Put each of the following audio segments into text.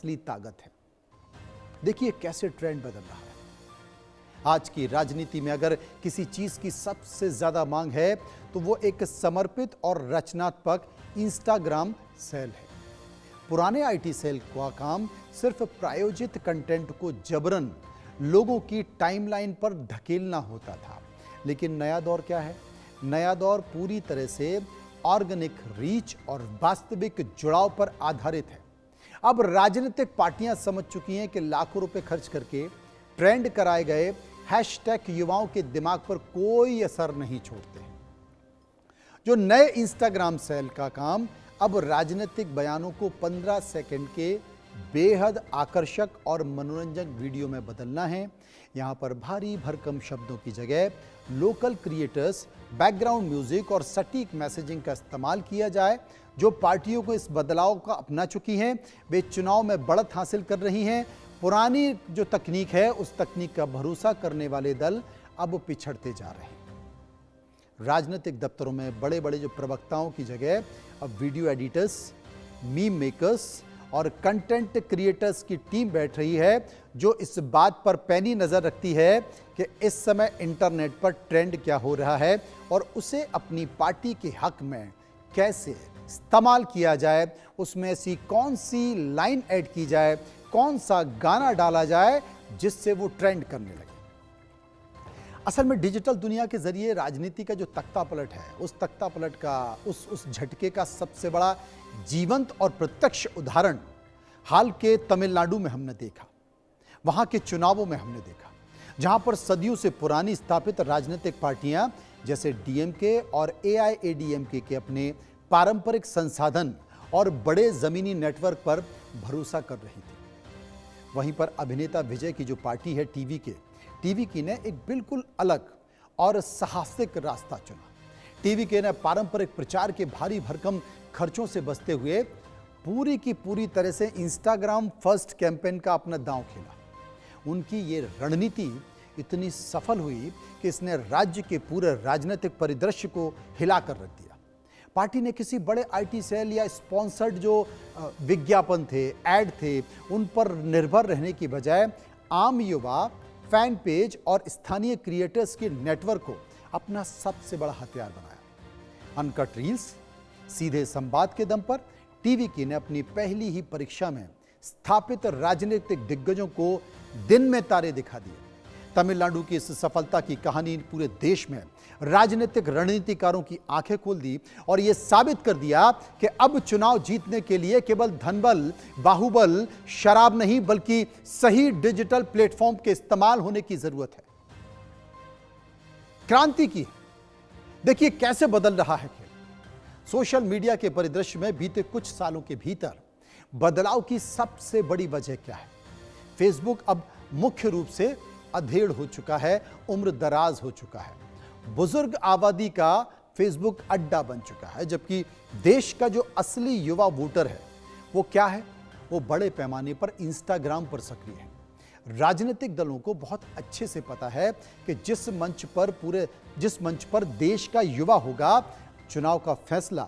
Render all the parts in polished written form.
असली ताकत है। देखिए कैसे ट्रेंड बदल रहा है। आज की राजनीति में अगर किसी चीज की सबसे ज्यादा मांग है तो वो एक समर्पित और रचनात्मक इंस्टाग्राम सेल है। पुराने आईटी सेल का काम सिर्फ प्रायोजित कंटेंट को जबरन लोगों की टाइमलाइन पर धकेलना होता था, लेकिन नया दौर क्या है? नया दौर पूरी तरह से ऑर्गेनिक रीच और वास्तविक जुड़ाव पर आधारित है। अब राजनीतिक पार्टियां समझ चुकी हैं कि लाखों रुपए खर्च करके ट्रेंड कराए गए हैशटैग युवाओं के दिमाग पर कोई असर नहीं छोड़ते हैं। जो नए इंस्टाग्राम सेल का काम अब राजनीतिक बयानों को 15 सेकंड के बेहद आकर्षक और मनोरंजक वीडियो में बदलना है। यहां पर भारी भरकम शब्दों की जगह लोकल क्रिएटर्स, बैकग्राउंड म्यूजिक और सटीक मैसेजिंग का इस्तेमाल किया जाए। जो पार्टियों को इस बदलाव का अपना चुकी हैं, वे चुनाव में बढ़त हासिल कर रही हैं। पुरानी जो तकनीक है, उस तकनीक का भरोसा करने वाले दल अब पिछड़ते जा रहे हैं। राजनीतिक दफ्तरों में बड़े बड़े जो प्रवक्ताओं की जगह अब वीडियो एडिटर्स, मीम मेकर्स और कंटेंट क्रिएटर्स की टीम बैठ रही है, जो इस बात पर पैनी नजर रखती है कि इस समय इंटरनेट पर ट्रेंड क्या हो रहा है और उसे अपनी पार्टी के हक में कैसे इस्तेमाल किया जाए, उसमें ऐसी कौन सी लाइन ऐड की जाए, कौन सा गाना डाला जाए जिससे वो ट्रेंड करने लगे। असल में डिजिटल दुनिया के जरिए राजनीति का जो तख्ता पलट है, उस तख्ता पलट का उस झटके का सबसे बड़ा जीवंत और प्रत्यक्ष उदाहरण हाल के तमिलनाडु में हमने देखा। वहां के चुनावों में हमने देखा, जहां पर सदियों से पुरानी स्थापित राजनीतिक पार्टियां जैसे डीएमके और एआईएडीएमके के अपने पारंपरिक संसाधन और बड़े जमीनी नेटवर्क पर भरोसा कर रही थी। वहीं पर अभिनेता विजय की जो पार्टी है टीवीके ने एक बिल्कुल अलग और साहसिक रास्ता चुना। टीवीके ने पारंपरिक प्रचार के भारी भरकम खर्चों से बचते हुए पूरी की पूरी तरह से इंस्टाग्राम फर्स्ट कैंपेन का अपना दांव खेला। उनकी ये रणनीति इतनी सफल हुई कि इसने राज्य के पूरे राजनीतिक परिदृश्य को हिलाकर रख दिया। पार्टी ने किसी बड़े आईटी सेल या स्पॉन्सर्ड जो विज्ञापन थे, ऐड थे, उन पर निर्भर रहने की बजाय आम युवा, फैन पेज और स्थानीय क्रिएटर्स के नेटवर्क को अपना सबसे बड़ा हथियार बनाया। अनकट रील्स, सीधे संवाद के दम पर टीवीके ने अपनी पहली ही परीक्षा में स्थापित राजनीतिक दिग्गजों को दिन में तारे दिखा दिए। तमिलनाडु की इस सफलता की कहानी पूरे देश में राजनीतिक रणनीतिकारों की आंखें खोल दी और यह साबित कर दिया कि अब चुनाव जीतने के लिए केवल धनबल, बाहुबल, शराब नहीं बल्कि सही डिजिटल प्लेटफॉर्म के इस्तेमाल होने की जरूरत है। क्रांति की देखिए कैसे बदल रहा है खेल। सोशल मीडिया के परिदृश्य में बीते कुछ सालों के भीतर बदलाव की सबसे बड़ी वजह क्या है? फेसबुक अब मुख्य रूप से अधेड़ हो चुका है, उम्र दराज हो चुका है। बुजुर्ग आबादी का फेसबुक अड्डा बन चुका है, जबकि देश का जो असली युवा वोटर है वो क्या है? वो बड़े पैमाने पर इंस्टाग्राम पर सक्रिय है। राजनीतिक दलों को बहुत अच्छे से पता है कि जिस मंच पर देश का युवा होगा, चुनाव का फैसला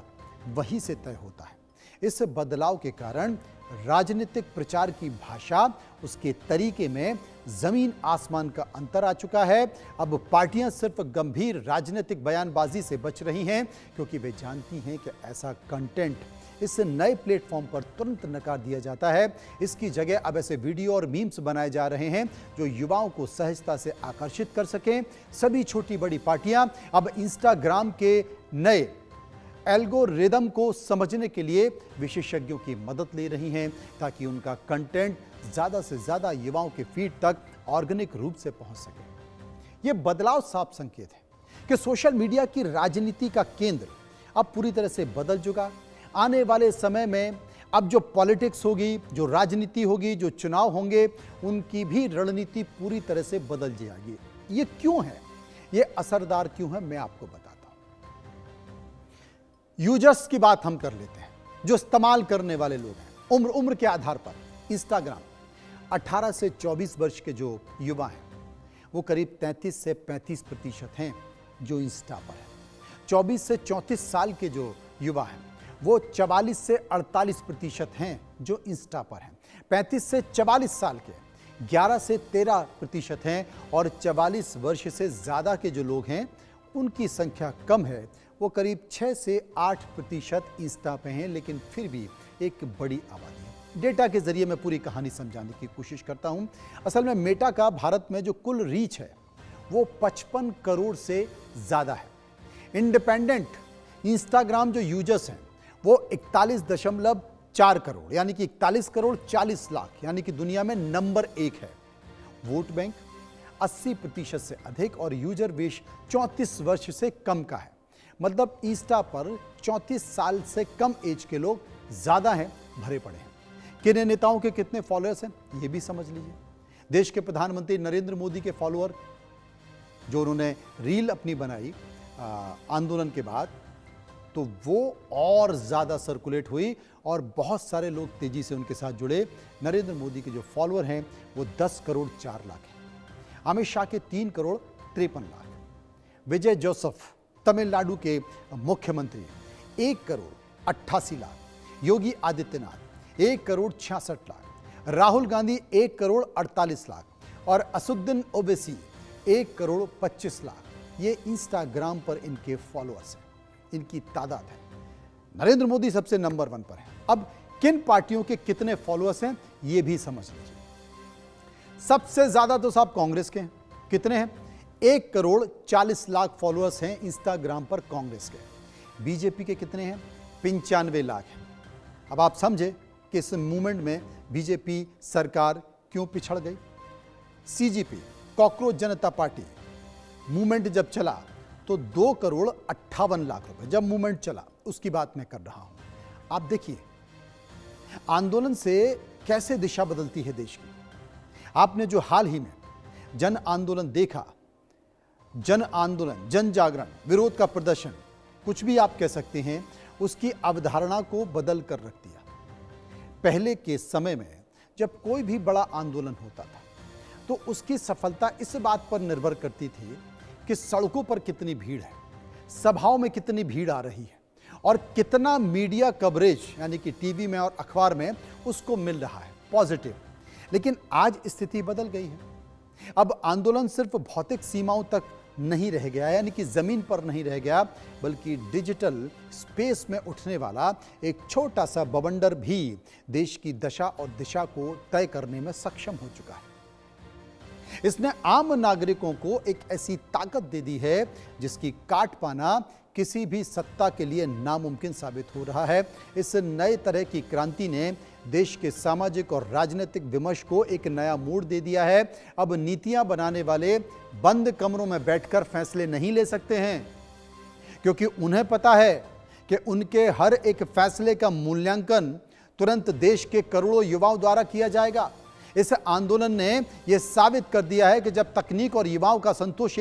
वहीं से तय होता है। इस बदलाव के कारण राजनीतिक प्रचार की भाषा, उसके तरीके में जमीन आसमान का अंतर आ चुका है। अब पार्टियां सिर्फ गंभीर राजनीतिक बयानबाजी से बच रही हैं, क्योंकि वे जानती हैं कि ऐसा कंटेंट इस नए प्लेटफॉर्म पर तुरंत नकार दिया जाता है। इसकी जगह अब ऐसे वीडियो और मीम्स बनाए जा रहे हैं जो युवाओं को सहजता से आकर्षित कर सकें। सभी छोटी बड़ी पार्टियां अब इंस्टाग्राम के नए एल्गोरिदम को समझने के लिए विशेषज्ञों की मदद ले रही हैं, ताकि उनका कंटेंट ज़्यादा से ज़्यादा युवाओं के फीड तक ऑर्गेनिक रूप से पहुंच सके। यह बदलाव साफ संकेत है कि सोशल मीडिया की राजनीति का केंद्र अब पूरी तरह से बदल चुका। आने वाले समय में अब जो पॉलिटिक्स होगी, जो राजनीति होगी, जो चुनाव होंगे, उनकी भी रणनीति पूरी तरह से बदल जाएगी। ये क्यों है? ये असरदार क्यों है, मैं आपको बताता हूं। यूजर्स की बात हम कर लेते हैं, जो इस्तेमाल करने वाले लोग हैं। उम्र के आधार पर इंस्टाग्राम 18 से 24 वर्ष के जो युवा हैं, वो करीब 33 से 35% हैं जो इंस्टा पर है। 24 से 34 साल के जो युवा हैं, वो 44 से 48% हैं जो इंस्टा पर हैं। 35 से 44 साल के 11 से 13% हैं और 44 वर्ष से ज़्यादा के जो लोग हैं उनकी संख्या कम है, वो करीब 6 से 8% इंस्टा पे हैं, लेकिन फिर भी एक बड़ी आबादी है। डेटा के जरिए मैं पूरी कहानी समझाने की कोशिश करता हूं। असल में मेटा का भारत में जो कुल रीच है वो 55 करोड़ से ज़्यादा है। इंडिपेंडेंट इंस्टाग्राम जो यूजर्स हैं वो 41.4 करोड़ यानी कि 41 करोड़ 40 लाख यानी कि दुनिया में नंबर 1 है। वोट बैंक 80% से अधिक और यूजर बेस 34 वर्ष से कम का है। मतलब इंस्टा पर 34 साल से कम एज के लोग ज्यादा हैं, भरे पड़े हैं। किन नेताओं के कितने फॉलोअर्स हैं ये भी समझ लीजिए। देश के प्रधानमंत्री नरेंद्र मोदी के फॉलोअर जो उन्होंने रील अपनी बनाई आंदोलन के बाद, तो वो और ज्यादा सर्कुलेट हुई और बहुत सारे लोग तेजी से उनके साथ जुड़े। नरेंद्र मोदी के जो फॉलोअर हैं वो 10 करोड़ 4 लाख हैं। अमित शाह के 3 करोड़ 53 लाख। विजय जोसेफ तमिलनाडु के मुख्यमंत्री 1 करोड़ 88 लाख। योगी आदित्यनाथ 1 करोड़ 66 लाख। राहुल गांधी 1 करोड़ 48 लाख और असुद्दीन ओवैसी 1 करोड़ 25 लाख। ये इंस्टाग्राम पर इनके फॉलोअर्स हैं, इनकी तादाद है। नरेंद्र मोदी सबसे नंबर 1 पर है। अब किन पार्टियों के कितने फॉलोअर्स हैं ये भी समझ लीजिए। सबसे ज्यादा तो साहब कांग्रेस के हैं। कितने हैं? 1 करोड़ 40 लाख फॉलोअर्स हैं इंस्टाग्राम पर कांग्रेस के। बीजेपी के कितने हैं? 95 लाख हैं। अब आप समझे कि इस मूवमेंट में बीजेपी सरकार क्यों पिछड़ गई। सीजीपी कॉकरोच जनता पार्टी मूवमेंट जब चला तो 2 करोड़ 58 लाख रुपए जब मूवमेंट चला, उसकी बात मैं कर रहा हूं। आप देखिए आंदोलन से कैसे दिशा बदलती है देश की। आपने जो हाल ही में जन आंदोलन देखा, जन आंदोलन, जन जागरण, विरोध का प्रदर्शन, कुछ भी आप कह सकते हैं, उसकी अवधारणा को बदल कर रख दिया। पहले के समय में जब कोई भी बड़ा आंदोलन होता था तो उसकी सफलता इस बात पर निर्भर करती थी कि सड़कों पर कितनी भीड़ है, सभाओं में कितनी भीड़ आ रही है और कितना मीडिया कवरेज यानी कि टीवी में और अखबार में उसको मिल रहा है पॉजिटिव। लेकिन आज स्थिति बदल गई है। अब आंदोलन सिर्फ भौतिक सीमाओं तक नहीं रह गया, यानी कि जमीन पर नहीं रह गया, बल्कि डिजिटल स्पेस में उठने वाला एक छोटा सा बवंडर भी देश की दशा और दिशा को तय करने में सक्षम हो चुका है। इसने आम नागरिकों को एक ऐसी ताकत दे दी है जिसकी काट पाना किसी भी सत्ता के लिए नामुमकिन साबित हो रहा है। इस नए तरह की क्रांति ने देश के सामाजिक और राजनीतिक विमर्श को एक नया मोड़ दे दिया है। अब नीतियां बनाने वाले बंद कमरों में बैठकर फैसले नहीं ले सकते हैं, क्योंकि उन्हें पता है कि उनके हर एक फैसले का मूल्यांकन तुरंत देश के करोड़ों युवाओं द्वारा किया जाएगा। इस आंदोलन ने यह साबित कर दिया है कि जब तकनीक और युवाओं का संतोष